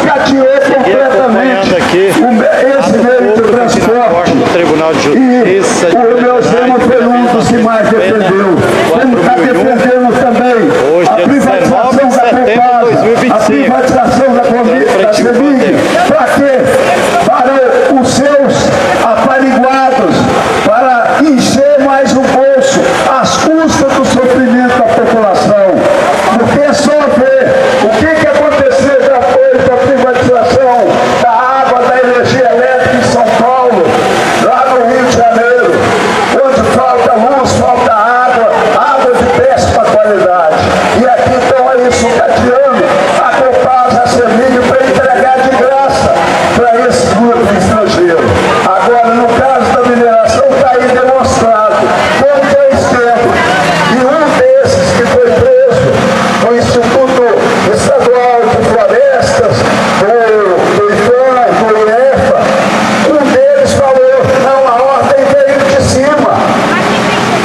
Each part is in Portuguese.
cadeou completamente esse meio de transporte. No Tribunal de Justiça. E o meu Zema foi um dos que mais defendeu. Como está defendendo também a privatização da Copasa, a privatização da Semig. Para quê? Para os seus apariguados, para encher mais o bolso às custas do sofrimento da população. Porque é só ver o que aconteceu depois da privatização da água, da energia elétrica em São Paulo, lá no Rio de Janeiro, onde falta luz, falta água, água de péssima qualidade. E aqui estão aí sucateando a Copasa, a Semig, para entregar de graça para esses grupos estrangeiros. Agora, no caso da mineração, está aí demonstrado como que é esquema. E um desses que foi preso no Instituto Estadual de Florestas, do IFAM, do IEFA, um deles falou, não, a ordem veio de cima.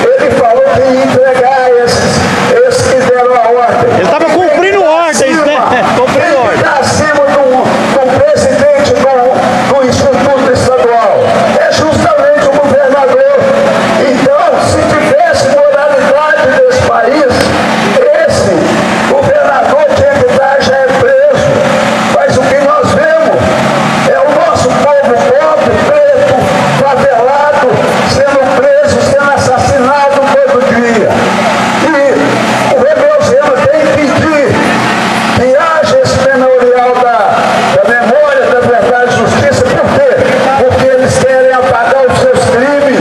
Ele falou que ia entregar esses que deram a ordem. Ele estava cumprindo ordens, né? Cumprindo ordens. Está acima do presidente do Instituto Estadual. É justamente o governador. Então, se tivesse moralidade nesse país, esse governador tinha que estar já é preso. Mas o que nós vemos é o nosso povo pobre, preto, favelado, sendo preso, sendo assassinado todo dia. E o Rebel Zema tem que pedir que haja esse memorial da memória, da verdade e justiça. Por quê? Porque eles querem apagar os seus crimes,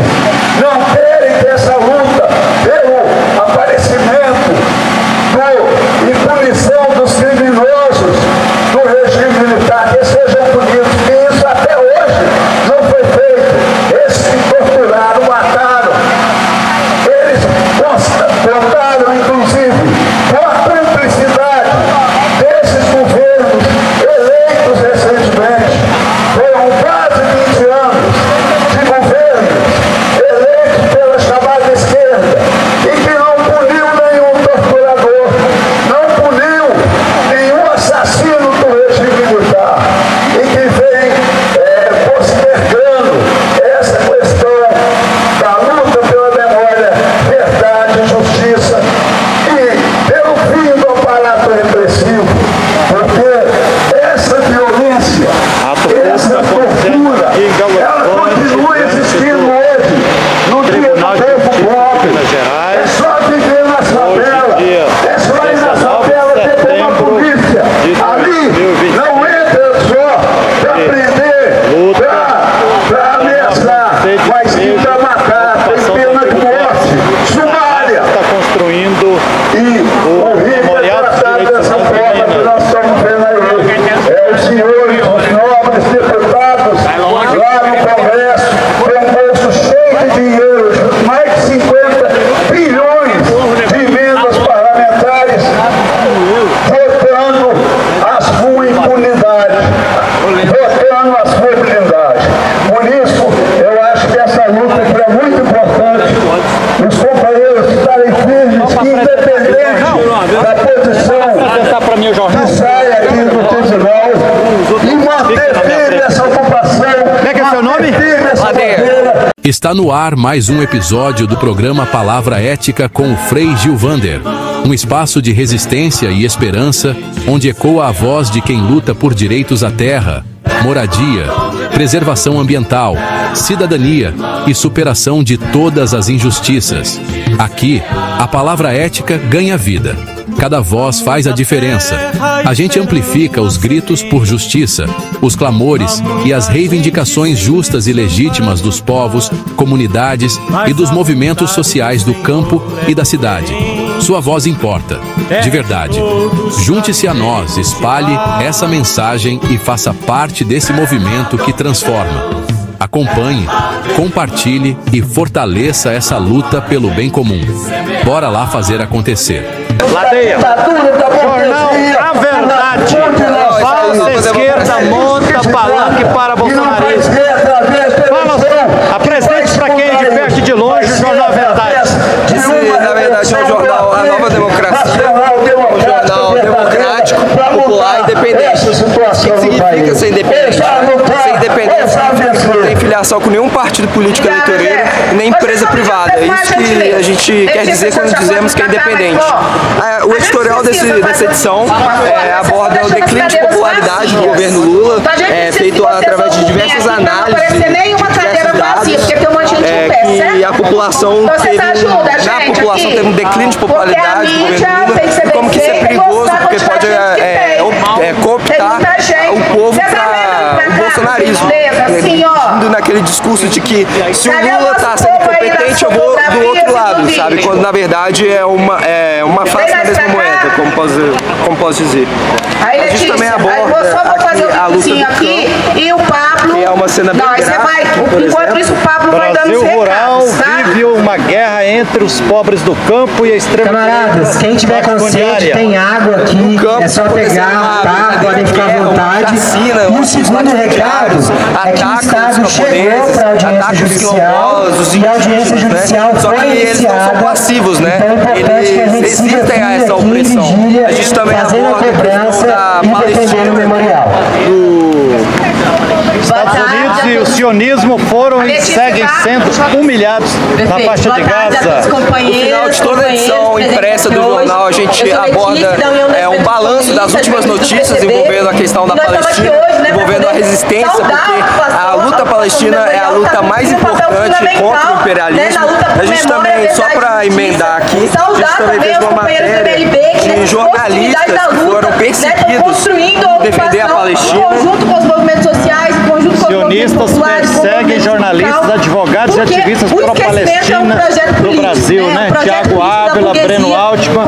não querem que essa luta pelo aparecimento e punição dos criminosos do regime militar que sejam punidos. E isso até hoje não foi feito. Esses que torturaram, mataram, eles contaram, inclusive, com a cumplicidade desses governos eleitos recentemente. Foram quase 20 anos de governos eleitos pela chamada esquerda e que não puniu nenhum torturador, não puniu nenhum assassino do regime militar e que vem postergando essa questão da luta pela memória, verdade e justiça e pelo fim do aparato repressivo, porque essa violência, essa tortura, ela continua existindo hoje no dia do povo pobre. É só viver na favela, é só ir na favela ter uma polícia. Ali não entra só para prender, para ameaçar, mas sim para matar, tem pena de morte, sumária. Está construindo o Memorial dos Direitos dessa forma que nós estamos vendo aí. Os senhores, os nobres deputados, lá no Congresso, com um bolso cheio de dinheiro, mais de 50 bilhões de emendas parlamentares, votando a sua impunidade. Votando a sua impunidade. Por isso, eu acho que essa luta aqui é muito importante. Os companheiros estarem firmes, que independente da posição que sai aqui do tribunal, e manter firme essa ocupação. Como é que é seu nome? Está no ar mais um episódio do programa Palavra Ética com o Frei Gilvander, um espaço de resistência e esperança, onde ecoa a voz de quem luta por direitos à terra, moradia, preservação ambiental, cidadania e superação de todas as injustiças. Aqui, a palavra ética ganha vida. Cada voz faz a diferença. A gente amplifica os gritos por justiça, os clamores e as reivindicações justas e legítimas dos povos, comunidades e dos movimentos sociais do campo e da cidade. Sua voz importa, de verdade. Junte-se a nós, espalhe essa mensagem e faça parte desse movimento que transforma. Acompanhe, compartilhe e fortaleça essa luta pelo bem comum. Bora lá fazer acontecer. Ladeia. Jornal A Verdade. Falsa esquerda monta palanque para bolsonarismo. Fala, apresente para quem de perto e de longe o Jornal A Verdade. Esse, na verdade, é um jornal A Nova Democracia, um jornal democrático, popular, independente. Que relação com nenhum partido político eleitoreiro, nem empresa privada. É isso que a gente quer dizer quando dizemos que é independente. O editorial dessa edição aborda o declínio de popularidade do governo Lula, feito através de diversas análises, diversos dados, que a população teve um declínio de popularidade do governo Lula, e como que isso é perigoso, porque pode cooptar o povo para o bolsonarismo, indo naquele discurso de que se o Lula está sendo competente, eu vou do outro lado, sabe? Quando na verdade é uma face da mesma moeda, como posso dizer. A gente também aborda a luta do campo, que é uma cena bem gráfica, enquanto isso o Pablo vai dando os recados. Brasil rural vive uma guerra entre os pobres do campo e a extrema Camaradas, quem tiver com sede, tem água aqui, é só pegar, tá? Podem ficar à vontade. E o segundo recado é que o Estado chegou para a audiência judicial e a audiência judicial foi iniciada. São passivos, né? Eles resistem a essa opressão. A gente também fazendo a cobrança e defendendo o memorial. Estados Unidos e o sionismo foram e seguem sendo humilhados na faixa de Gaza. No final de toda a edição impressa do jornal, a gente aborda um balanço das últimas notícias envolvendo a questão da Palestina, envolvendo a resistência, porque a luta palestina é a luta mais importante contra o imperialismo. A gente também, só para emendar aqui, a gente também fez uma matéria de jornalistas que foram perseguidos por defender a Palestina. Sionistas perseguem jornalistas, advogados e ativistas pró-Palestina do Brasil, né? Tiago Ávila, Breno Altman,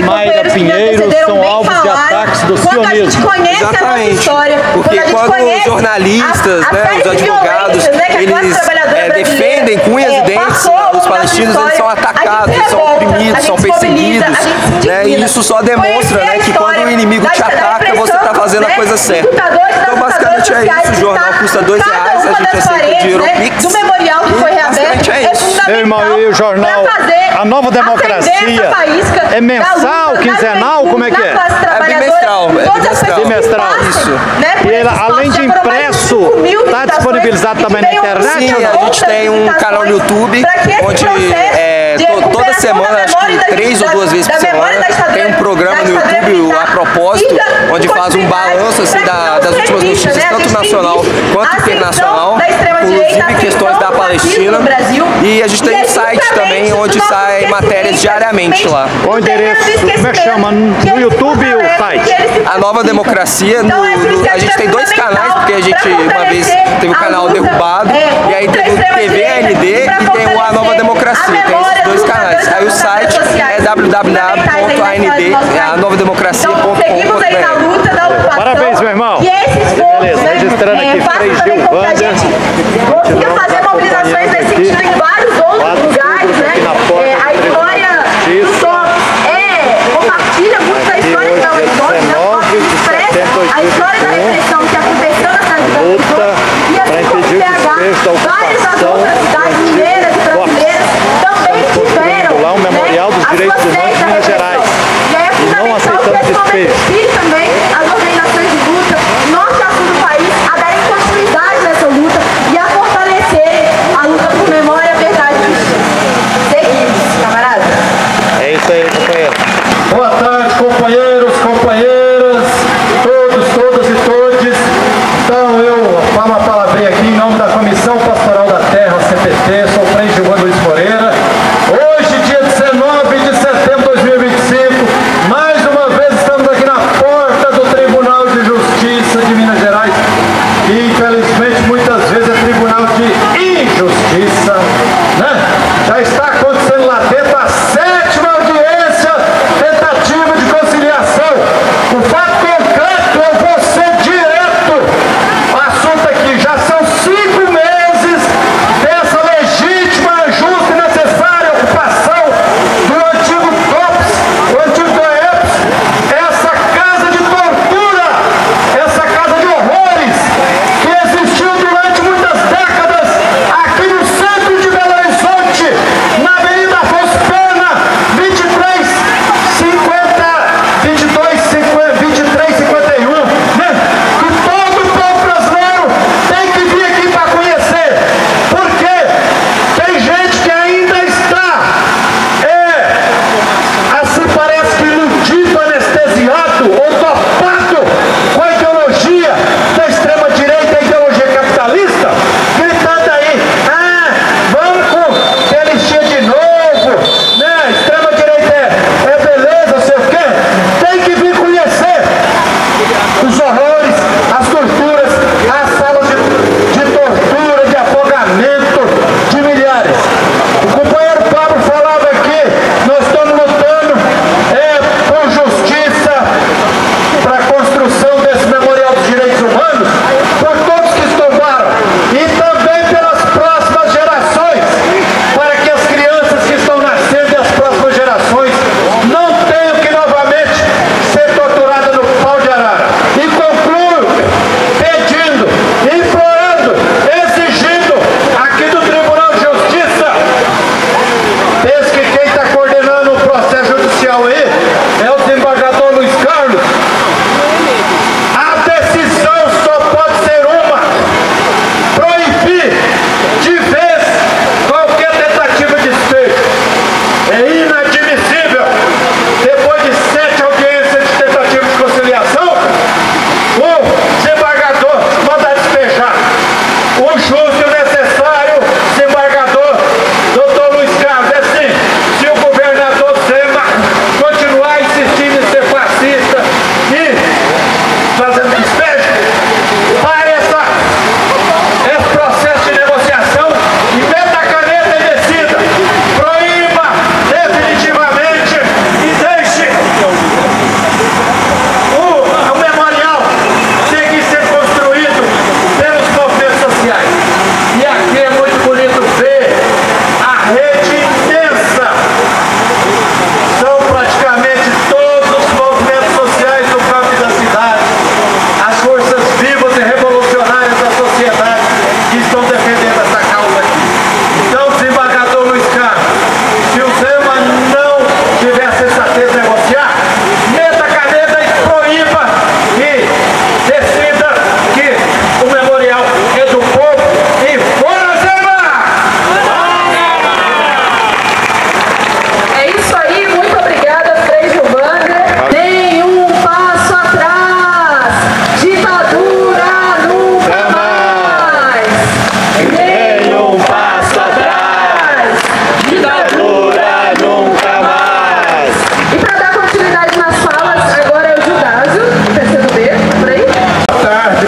Mayra Pinheiro são alvos de ataques do sionismo. Exatamente, porque quando os jornalistas, os advogados, eles defendem com unhas e dentes os palestinos, eles são atacados, eles são oprimidos, são perseguidos, né? E isso só demonstra, né, que quando o inimigo te ataca, você está fazendo a coisa certa. Então basicamente é isso, o jornal custa R$2, a gente aceita dinheiro Pix. Basicamente é isso. Meu irmão, e o jornal A Nova Democracia é mensal, quinzenal, como é que é? É bimestral. Bimestral. Isso. E ele, além de impresso, está disponibilizado também na internet? Sim, a gente tem um canal no YouTube, onde toda semana, acho que 3 ou 2 vezes por semana, tem um programa no YouTube, a propósito, onde faz um balanço assim, das últimas notícias, tanto nacional quanto internacional, inclusive questões da Palestina. E a gente tem um site também, onde sai matérias diariamente lá. O endereço, como é que chama? No YouTube e o site? A Nova Democracia, a gente tem 2 canais, porque a gente uma vez teve o canal derrubado, e aí teve o TV AND e tem o A Nova Democracia, tem esses 2 canais. Aí o site é www.andemocracia.com.br. Parabéns, meu irmão. Beleza, registrando aqui Frei Gil Wander. Conseguiu fazer mobilizações nesse sentido em vários outros lugares, né? A história só compartilha muito da história da a história da repressão que aconteceu na cidade de luta para impedir o despejo da ocupação mineiras e brasileiras também tiveram lá um memorial dos direitos humanos de Minas Gerais e não aceitando despejo. Também as organizações de luta norte a sul do país a darem continuidade nessa luta e a fortalecer a luta por memória, verdade e justiça. Seguimos, camarada. É isso aí, companheiro. Boa tarde, companheiros, companheiras, todas e todes. Então eu falo uma palavrinha aqui em nome da Comissão Pastoral da Terra, CPT, sou o Frei Gilvan Luiz Moreira. Hoje, dia 19 de setembro de 2025, mais uma vez estamos aqui na porta do Tribunal de Justiça.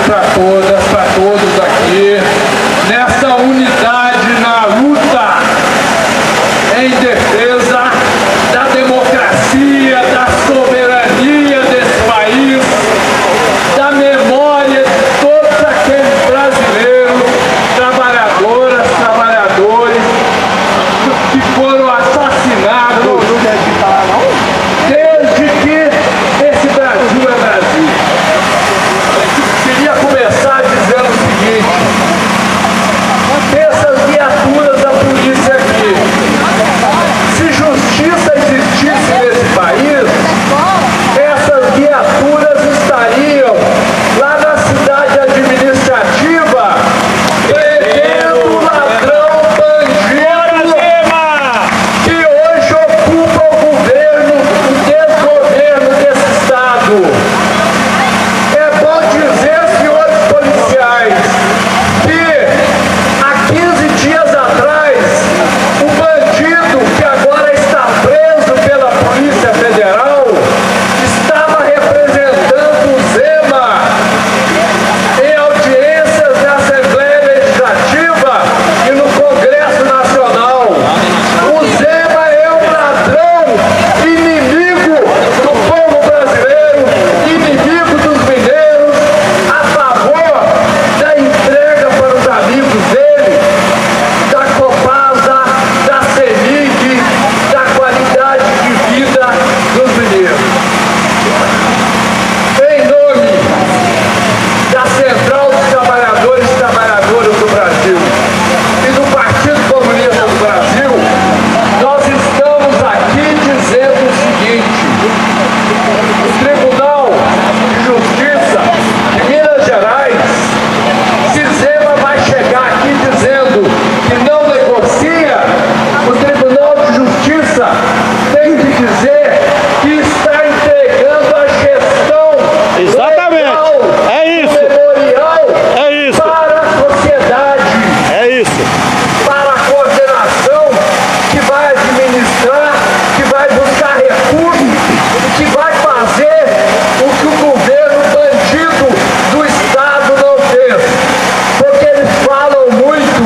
para todas, para todos aqui, nessa unidade na luta em defesa da democracia, da soberania desse país, da memória de todos aqueles brasileiros, trabalhadoras, trabalhadores, que foram assassinados desde que esse Brasil é Brasil. Queria começar dizendo o seguinte: essas viaturas da polícia aqui, se justiça existisse nesse país, essas viaturas estariam lá na cidade administrativa prendendo ladrão, bandido, que hoje ocupa o governo, o desgoverno desse estado. É bom dizer, senhores policiais, que há 15 dias atrás, o bandido que agora está preso pela Polícia Federal estava representando o Zema em audiências na Assembleia Legislativa e no Congresso Nacional. O Zema é um ladrão, inimigo do povo brasileiro, inimigo dos mineiros, a favor da entrega para os amigos dele, da Copasa, da CEMIG, da qualidade de vida dos mineiros. Em nome da Central dos Trabalhadores e Trabalhadoras do Brasil e do Partido Comunista do Brasil, nós estamos aqui dizendo o seguinte: o Tribunal de Justiça de Minas Gerais, se Zema vai chegar aqui dizendo que não negocia, o Tribunal de Justiça tem que dizer que está entregando a gestão legal do memorial para a sociedade, para a coordenação que vai administrar, que vai buscar recursos, que vai fazer o que o governo bandido do Estado não fez. Porque eles falam muito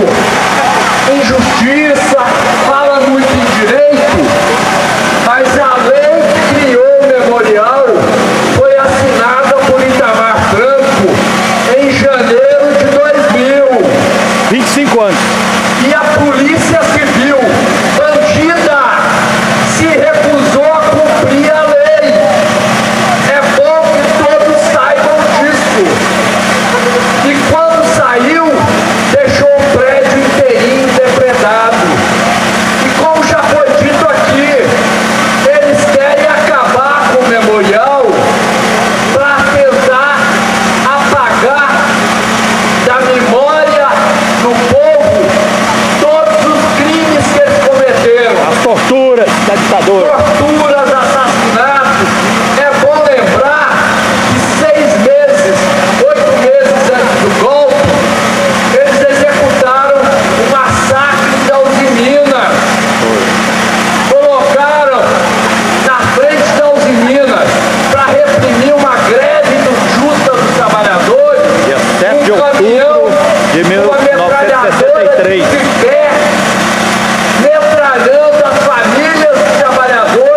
em justiça, falam muito em direito, mas a lei que criou o memorial foi assinada por Itamar Franco em janeiro de 2000. 25 anos. E a Polícia Civil, bandida, se recusou a cumprir a lei. É bom que todos saibam disso. E quando saiu, deixou o prédio inteirinho depredado. E como já foi dito aqui, eles querem acabar com o memorial para tentar apagar da memória do povo todos os crimes que eles cometeram. As torturas da ditadura. Torturas, assassinatos. É bom lembrar que 6 meses, 8 meses antes do golpe, eles executaram o massacre da Uzinina. Colocaram na frente da Uzinina para reprimir uma greve justa dos trabalhadores. Dia 7 de outubro de uma metralhadora 1963. de pé, metralhando as famílias dos trabalhadores.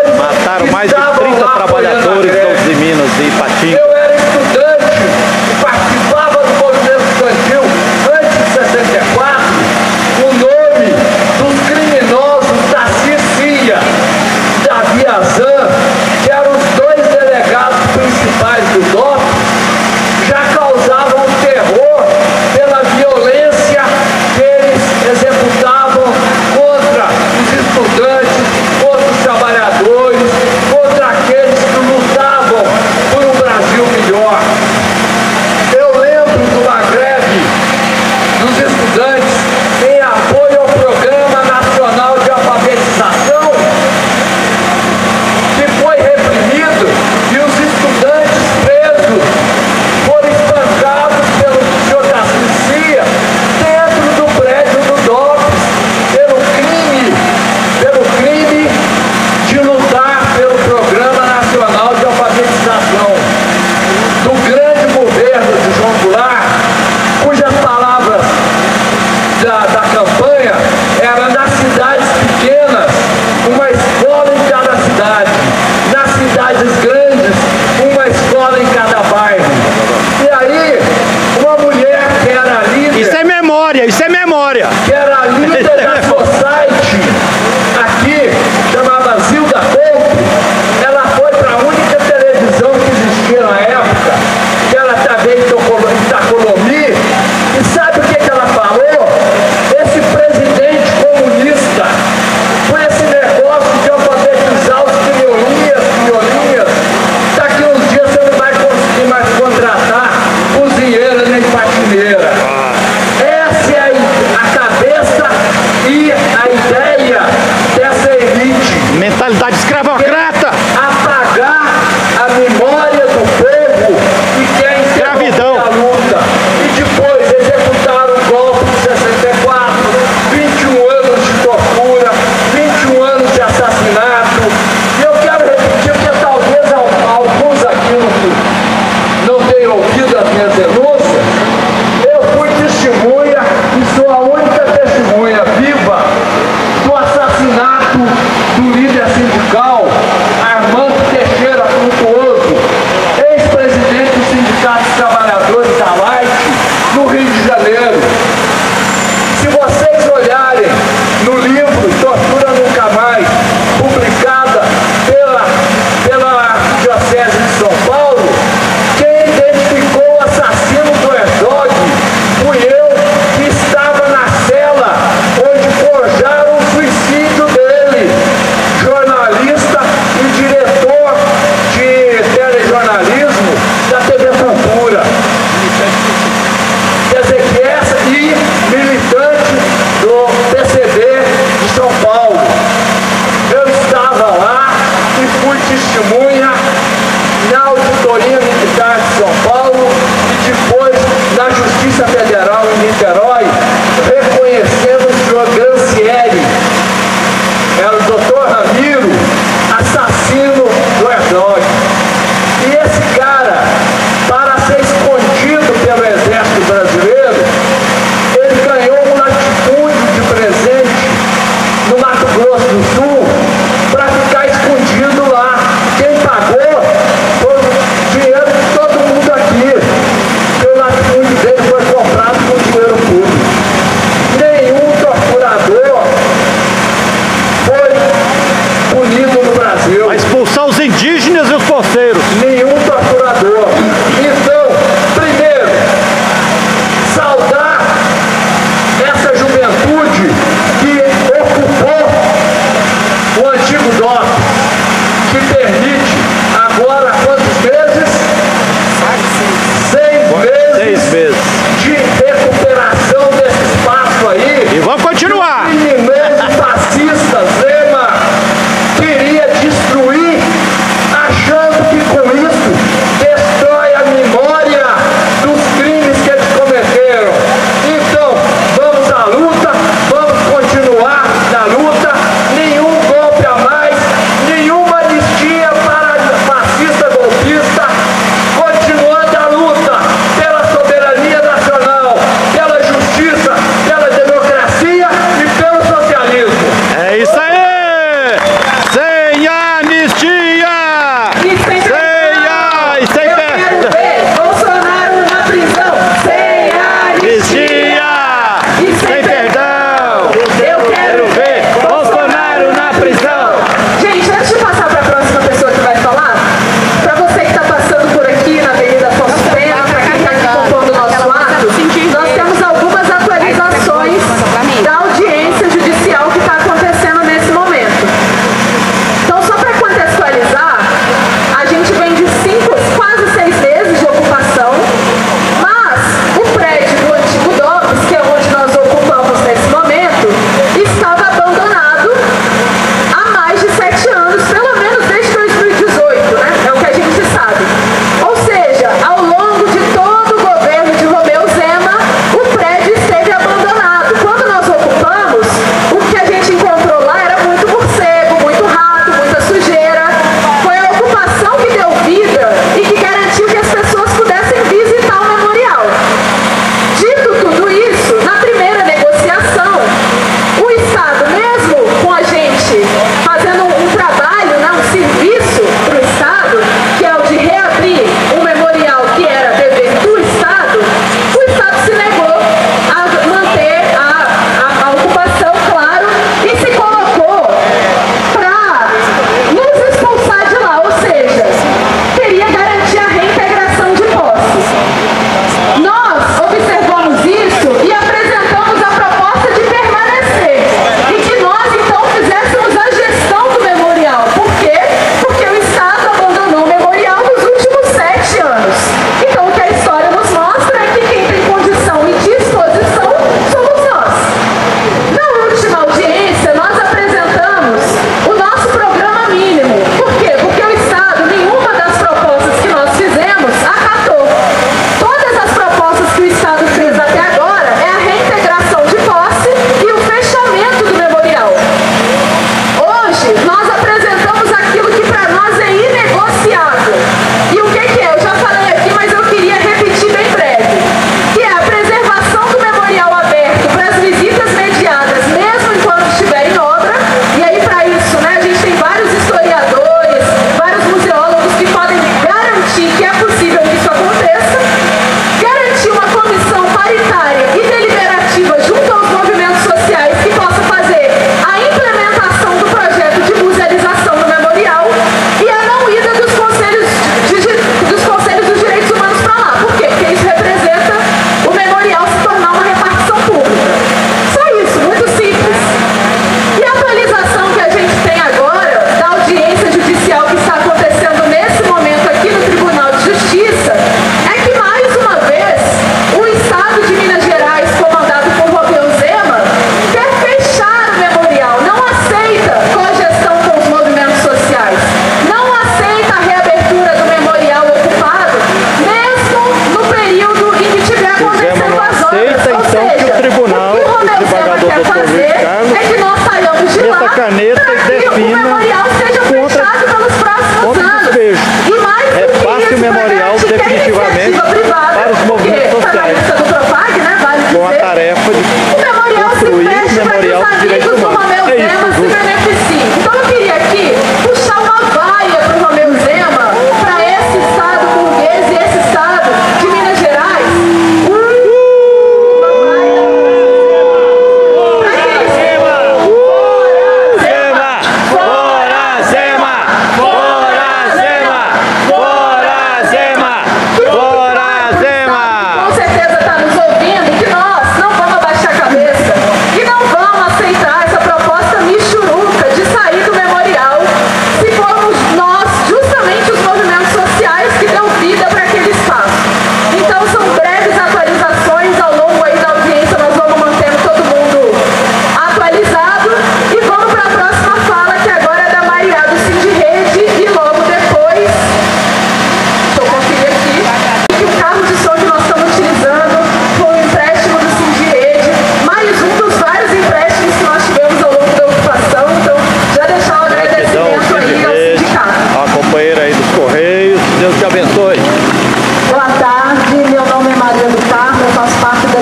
memória. Que era a líder da Society aqui, chamava Zilda Couto. Ela foi para a única televisão que existia na época, que era também Itacolomi. E sabe o que ela falou? Esse presidente comunista, com esse negócio de alfabetizar os crioulinhas, daqui uns dias você não vai conseguir mais contratar cozinheira nem faxineira. Essa é a cabeça e a ideia dessa elite. Mentalidade escravocrata. Apagar a memória do povo e quer interromper a luta. E depois executaram o golpe de 64, 21 anos de tortura, 21 anos de assassinato. E eu quero repetir porque talvez alguns aqui não tenham ouvido as minhas denúncias. Eu fui testemunha e sou a única testemunha viva do assassinato do líder sindical Armando Teixeira Frutuoso, ex-presidente do Sindicato dos Trabalhadores da Light, no Rio de Janeiro. Se vocês olharem no livro Tortura Nunca Mais, publicada pela Diocese de São Paulo, quem identificou o assassino do Herzog fui eu, que estava na cela onde forjaram o suicídio dele, jornalista e diretor de telejornalismo da TV Cultura. Quer dizer,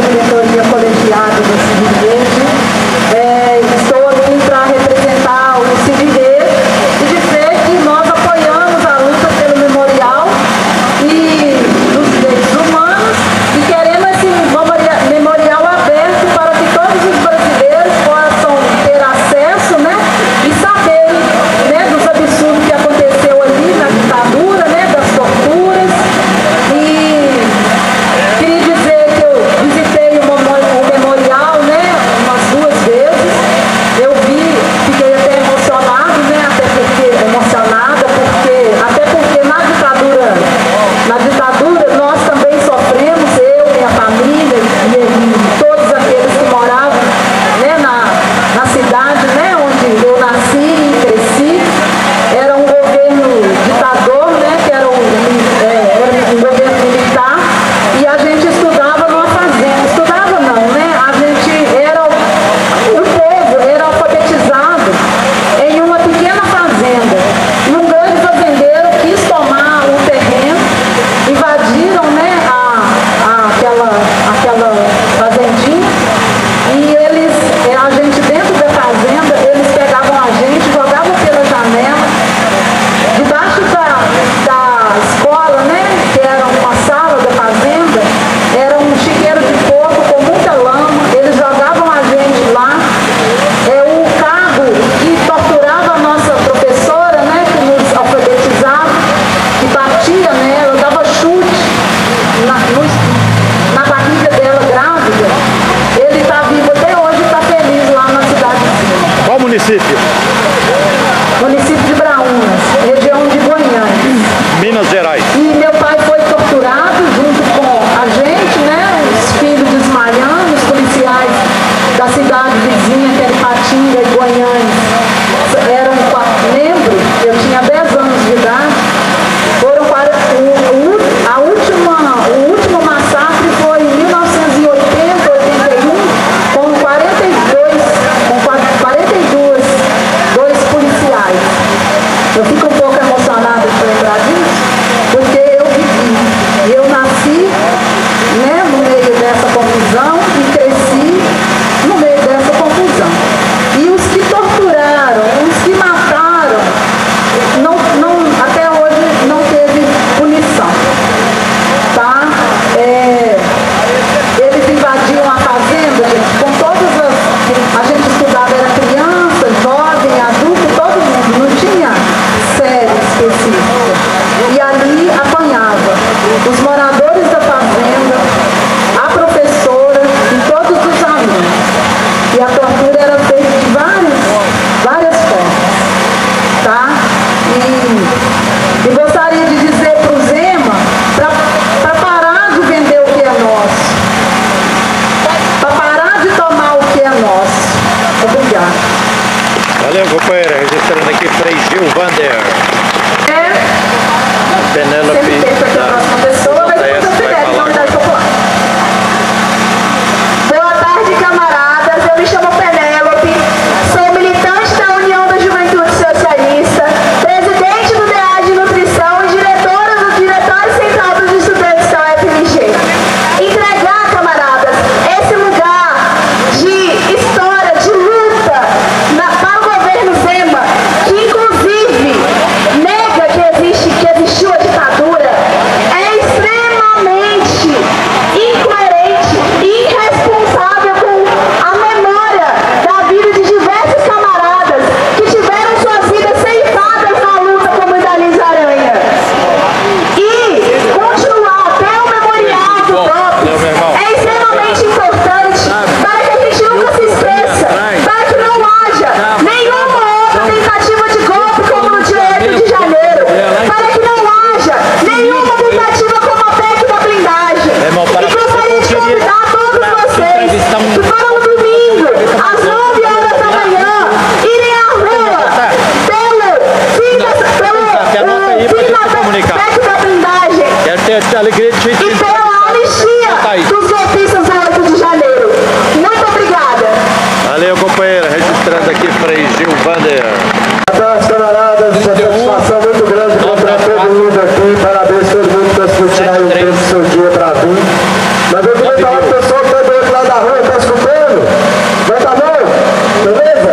diretoria colegiada do CIVIVERDE. Estou aqui para representar o CIVIVERDE e dizer que nós apoiamos a luta pelo memorial e dos direitos humanos e queremos esse memorial aberto para que todos os brasileiros possam ter acesso, né, e saber, né, dos absurdos que aconteceu ali na ditadura, né, das torturas. E queria dizer que eu visitei o memorial, né, umas 2 vezes. Eu vi, fiquei até emocionada, né, até porque na ditadura nós também sofremos, eu, minha família e todos aqueles que moravam, né, na cidade, né, onde eu nasci e cresci. Era um governo ditador, né, que era um governo militar, e a gente estudava numa fazenda. Estudava não, né? A gente era, o povo era alfabetizado em uma pequena fazenda. E um grande fazendeiro quis tomar o terreno, invadiram, né, aquela fazendinha, e a gente dentro da fazenda, eles pegavam a gente, jogavam pela janela, debaixo da escola, né, que era uma sala da fazenda, era um chiqueiro de fogo com muita lama, eles jogavam a gente lá. O cabo que torturava a nossa professora, né, que nos alfabetizava, que batia nela, dava chute na barriga dela grávida, ele está vivo até hoje, está feliz lá na cidadezinha. Qual município? Município de Braúnas, região de Goiânia. Minas Gerais. E meu pai foi torturado junto com a gente, né? Os filhos desmaiando, os policiais da cidade vizinha, que era Ipatinga e Goiânia, eram 4 membros, eu tinha 10 anos de idade. Foram para o último massacre foi em 1980, 81, com 42 policiais. Eu fico um pouco emocionada de lembrar disso, porque eu vivi, eu nasci, né, no meio dessa confusão e cresci no meio dessa confusão. E os que torturaram, os que mataram, até hoje não teve punição, tá? Eles invadiam a fazenda, gente, com todas a gente estudava, era criança, jovem, adulto, todo mundo, não tinha série específica. E ali apanhava os moradores da fazenda, a professora e todos os alunos. E a tortura era feita de várias formas, tá? E gostaria de dizer para o Zema para parar de vender o que é nosso, para parar de tomar o que é nosso. Obrigada. Valeu, companheira. Registrando aqui Frei Gilvander. Penélope Sempre tem aqui a próxima pessoa, mas depois eu fizer, de Unidade Popular. Boa tarde, camaradas. Eu me chamo Penélope, sou militante da União da Juventude Socialista, presidente do DA de Nutrição e diretora do Diretório Central dos Estudantes da UFMG. Entregar, camaradas, esse lugar de história, de luta para o governo Zema, que inclusive nega que existiu a ditadura, é extremamente incoerente e irresponsável com a memória da vida de diversos camaradas que tiveram suas vidas ceifadas na luta como Idaliza Aranha. E continuar até o memorial do golpe é extremamente importante para que a gente nunca se esqueça, para que não haja nenhuma outra tentativa de golpe como no dia 8 de janeiro, para que não haja nenhuma tentativa como a PEC da blindagem. E gostaria de convidar todos vocês que para no domingo, às 9 horas da manhã, irem à rua pelo fim da PEC da blindagem Quero ter a alegria de te e pela anistia dos golpistas do 8 de janeiro. Muito obrigada. Valeu, companheira. Registrando aqui Frei Gilvander. Boa tarde, camaradas. Uma satisfação muito grande encontrar todo mundo aqui. Parabéns a todo mundo por continuar o tempo do seu dia para vir. Mas eu queria falar para o pessoal que está rua, está escutando? Levanta a mão, beleza?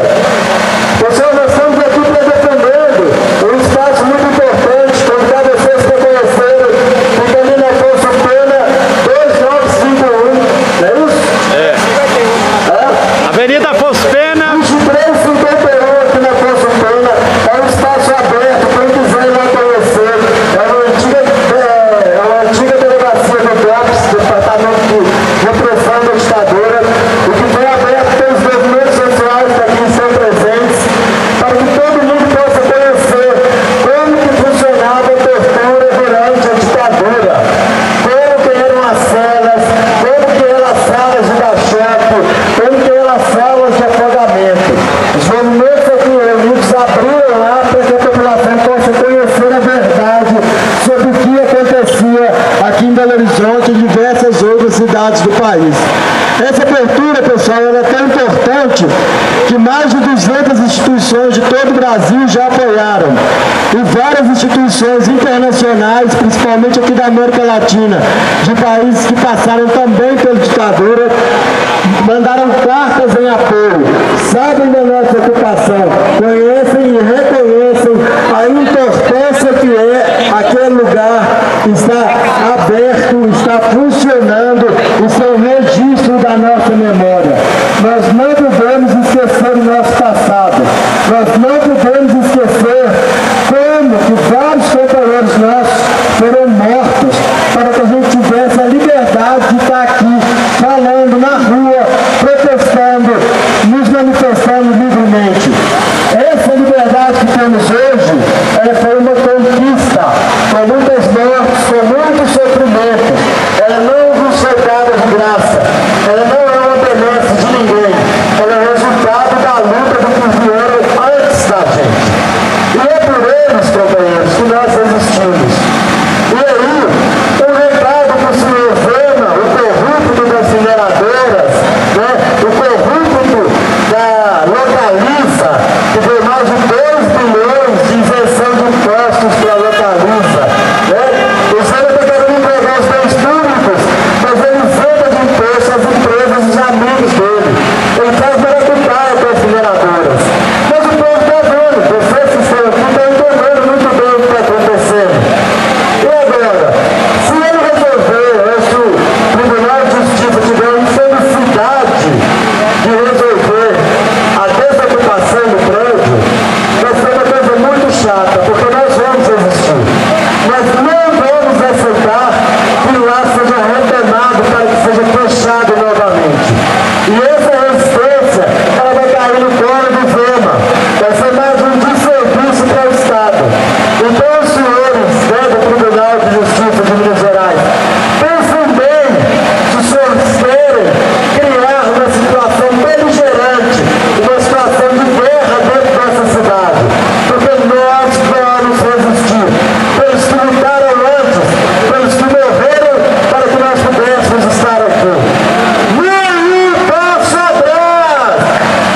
Pessoal, nós estamos aqui defendendo um espaço muito importante, convidar vocês para conhecerem, fica ali na Afonso Pena 2951, não é isso? É. Avenida Afonso Pena 2351 aqui na Afonso Pena, é um espaço aberto, quem quiser ir lá conhecer, é uma antiga delegacia do DEPS, Departamento de Repressão da Ditadura, o que foi aberto pelos movimentos sociais que aqui estão presentes, para que todo mundo possa conhecer como que funcionava a tortura durante a ditadura, como que eram as celas, como que eram as salas de caixote, como que eram as salas de afogamento. Os movimentos aqui reunidos abriram lá para que a população possa conhecer a verdade sobre o que acontecia aqui em Belo Horizonte e em diversas outras cidades do país. Essa abertura, pessoal, ela é tão importante que mais de 200 instituições de todo o Brasil já apoiaram. E várias instituições internacionais, principalmente aqui da América Latina, de países que passaram também pela ditadura, mandaram cartas em apoio, sabem da nossa ocupação, conhecem e reconhecem a importância que é aquele lugar está aberto, está funcionando, isso é um registro da nossa memória. Nós não podemos esquecer o nosso passado, nós não podemos esquecer como que vários companheiros nossos foram mortos para que a gente tivesse a liberdade de estar aqui falando na rua, protestando, nos manifestando livremente. Essa liberdade que temos hoje foi uma conquista, com muitas mortes, com muitos sofrimentos. Ela não nos foi dada de graça, ela não é uma benesse de ninguém, ela é resultado da luta do que vieram antes da gente. E é por eles, companheiros, que nós existimos. E aí, um recado para o senhor Zema, o corrupto das mineradoras, né? O corrupto da Localiza, que deu mais de 2 bilhões de isenção de impostos para a Localiza. Né? O Zema está querendo entregar os bens públicos, mas ele isenta de impostos as empresas e os amigos dele. Ele faz maracutaia com as mineradoras. Mas o povo está vendo, vocês que estão aqui estão entendendo muito bem o que está acontecendo. E agora, se ele resolver, se o Tribunal de Justiça tiver a infelicidade de resolver a desocupação do prédio, vai ser uma coisa muito chata, porque nós vamos existir. Nós não vamos aceitar que lá seja retomado para que seja fechado novamente. E essa resistência, ela vai cair no colo do Zema. Vai ser mais um desserviço para o Estado. Então, os senhores, né, do Tribunal de Justiça de Minas Gerais, pensem bem se os senhores querem criar uma situação beligerante, uma situação de guerra dentro dessa cidade. Porque nós vamos resistir. Pelos que lutaram antes, pelos que morreram para que nós pudéssemos estar aqui. Nenhum passo atrás!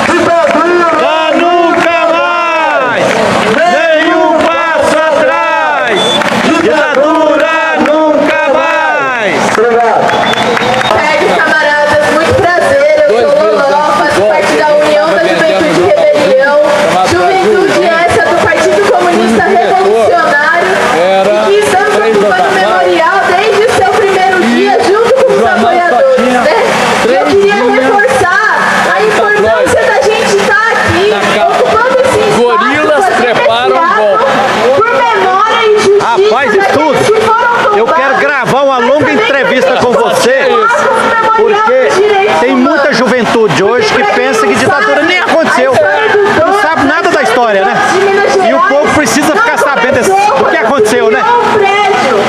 Ditadura! nunca mais! Nenhum passo atrás! Ditadura nunca mais! Obrigado. Tarde, camaradas, muito prazer. Eu sou Loló, faço parte da União da Juventude Rebelião. Juventude essa do Partido Comunista Revolucionário. E que estamos ocupando o memorial desde o seu primeiro dia, junto com os apoiadores, né? E eu queria reforçar a importância da gente estar aqui, ocupando esse espaço, Gorilas fazendo treparam esse ato um golpe. por memória e justiça. Rapaz, isso tudo. daqueles que foram Eu quero roubados, gravar uma mas longa também entrevista com você, porque tem muita juventude hoje que pensa que ditadura nem aconteceu. Não sabe nada da história, né? E o povo precisa ficar sabendo do que aconteceu, né?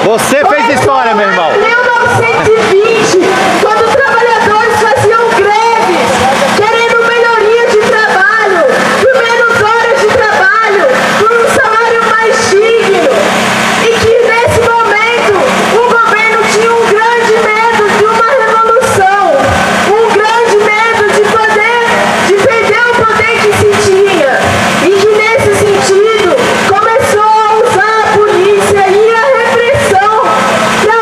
Você fez história, meu irmão. Em 1920, quando os trabalhadores faziam greves, querendo melhoria de trabalho, por menos horas de trabalho, por um salário mais digno. E que nesse momento o governo tinha um grande medo de uma revolução, um grande medo de perder o poder que se tinha. E que nesse sentido começou a usar a polícia e a repressão para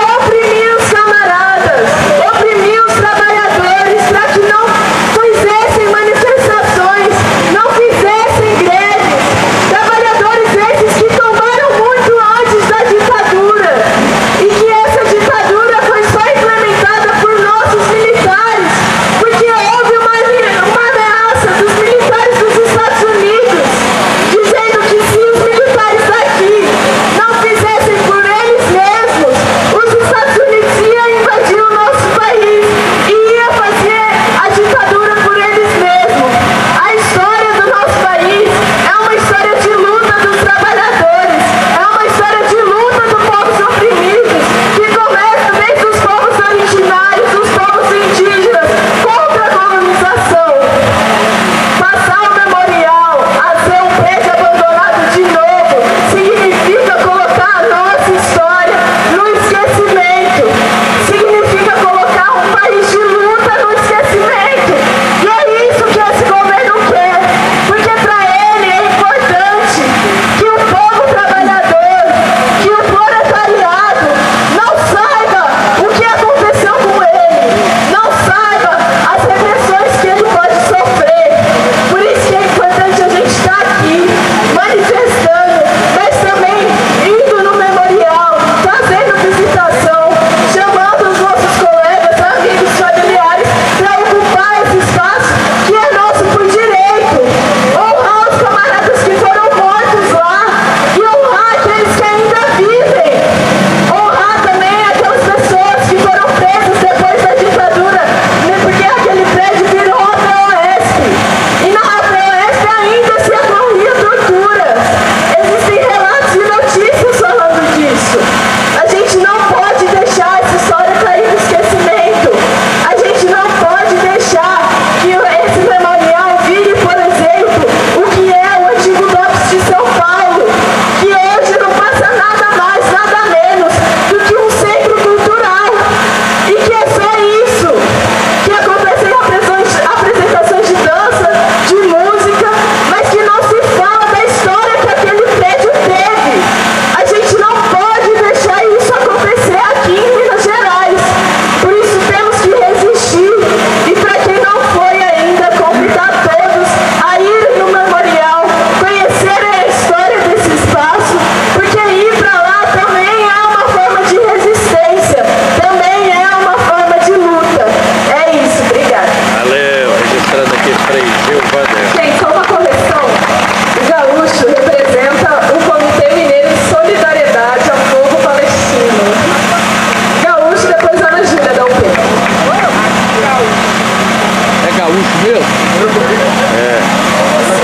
mesmo?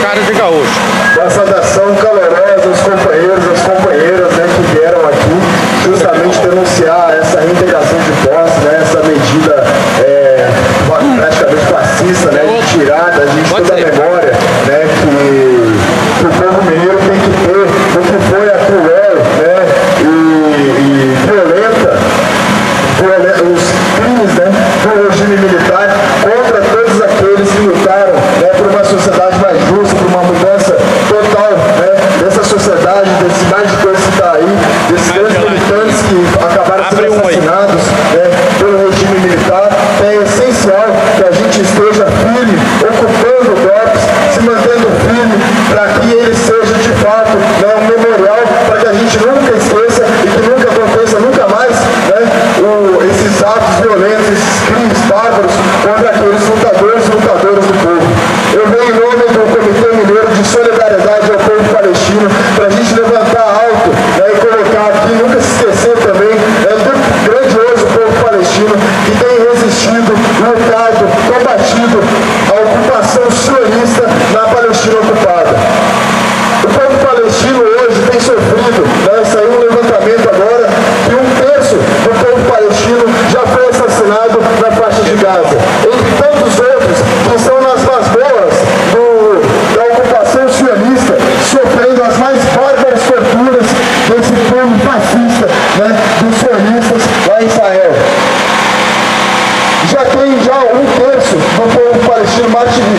Cara de gaúcho. Uma saudação calorosa aos companheiros e às companheiras, né, que vieram aqui justamente denunciar essa reintegração de posse, né, essa medida praticamente fascista, né, de tirar da gente toda a memória, né, que o povo mineiro tem que ter o que foi a cruel, né, e violenta, os crimes, né, do regime militar contra todos aqueles que lutaram, né, por uma sociedade mais justa, por uma mudança total, né, dessa sociedade, desse mais de coisa que está aí, desses grandes militantes que acabaram sendo assassinados, né, pelo regime militar. É essencial que a gente esteja firme, ocupando o DOPS, se mantendo firme, para que ele seja de fato, né, um memorial, para que a gente nunca esqueça e que nunca aconteça nunca mais, né, esses atos violentos, esses crimes bárbaros contra aqueles lutadoras do povo. Eu venho em nome do Comitê Mineiro de Solidariedade ao Povo Palestino para a gente levantar alto, né, e colocar aqui, nunca se esquecer também, né, do grandioso povo palestino que tem resistido, lutado, combatido a ocupação sionista na Palestina ocupada. O povo palestino hoje tem sofrido, né, saiu um levantamento agora que 1/3 do povo palestino já foi assassinado na faixa de Gaza. Entre tantos outros que estão nas masmorras da ocupação sionista, sofrendo as mais bárbaras torturas desse povo fascista, né, dos sionistas lá em Israel. Já tem 1/3 do povo palestino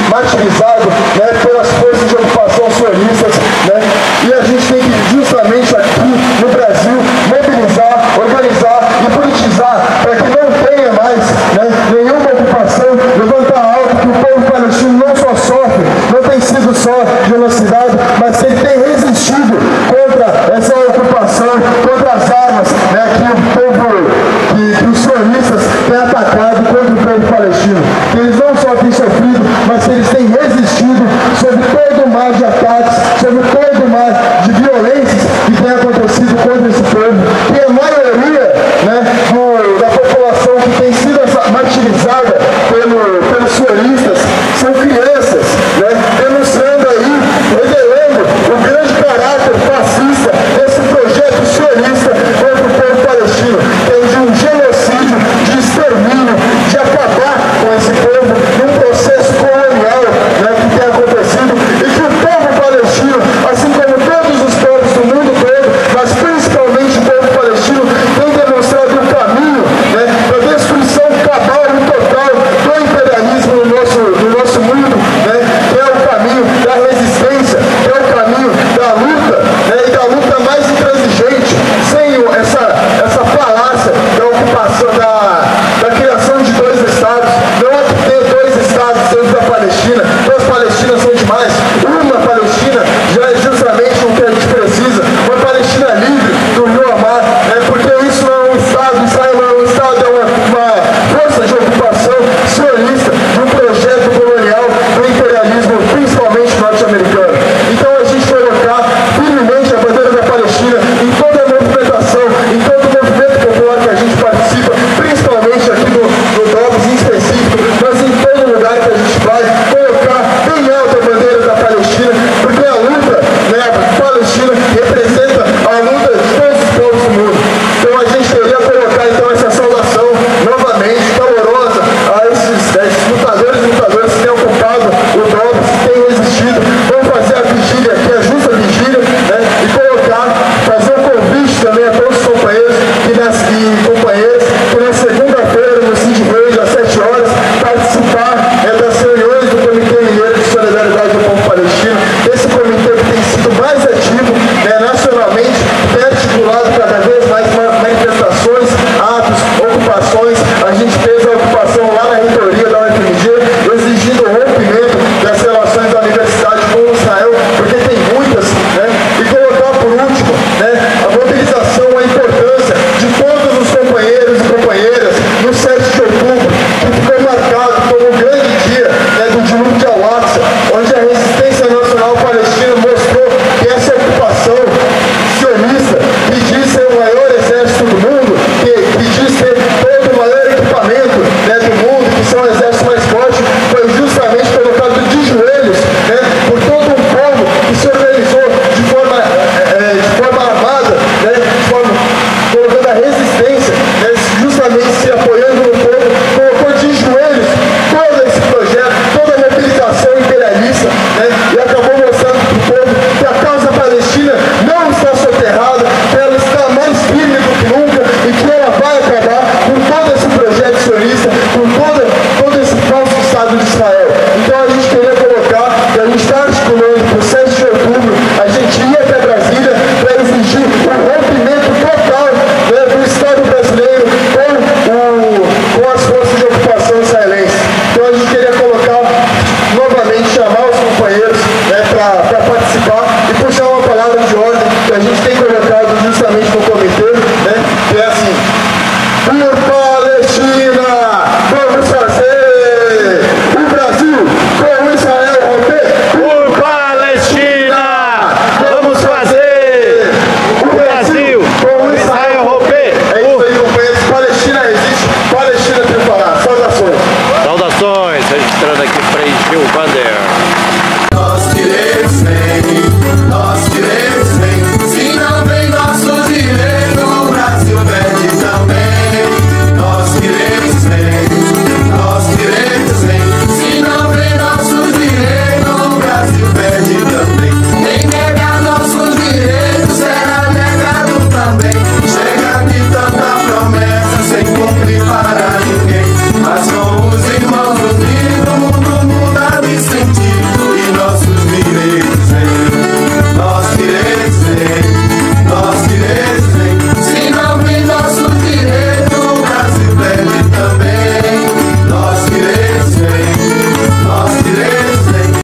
martirizado, né, pelas forças de ocupação sionistas, né, e a gente tem que justamente aqui no Brasil mobilizar, organizar e politizar para que não tenha mais, né, nenhuma ocupação, levantar alto que o povo palestino não só sofre, não tem sido só genocidado, mas que ele tem resistido contra essa ocupação, contra as armas, né, que os sionistas têm atacado contra o povo palestino. Que eles não só têm sofrido, mas que eles têm resistido sobre todo o mar de ataques, sobre todo o mar de violências que tem acontecido contra esse povo. E a maioria, né, da população que tem sido martirizada pelos sionistas são crianças, né, denunciando aí, revelando o grande caráter fascista desse projeto sionista contra o povo palestino, que é de um genocídio, de extermínio, de acabar com esse povo num processo colonial registrando aqui Frei Gilvander.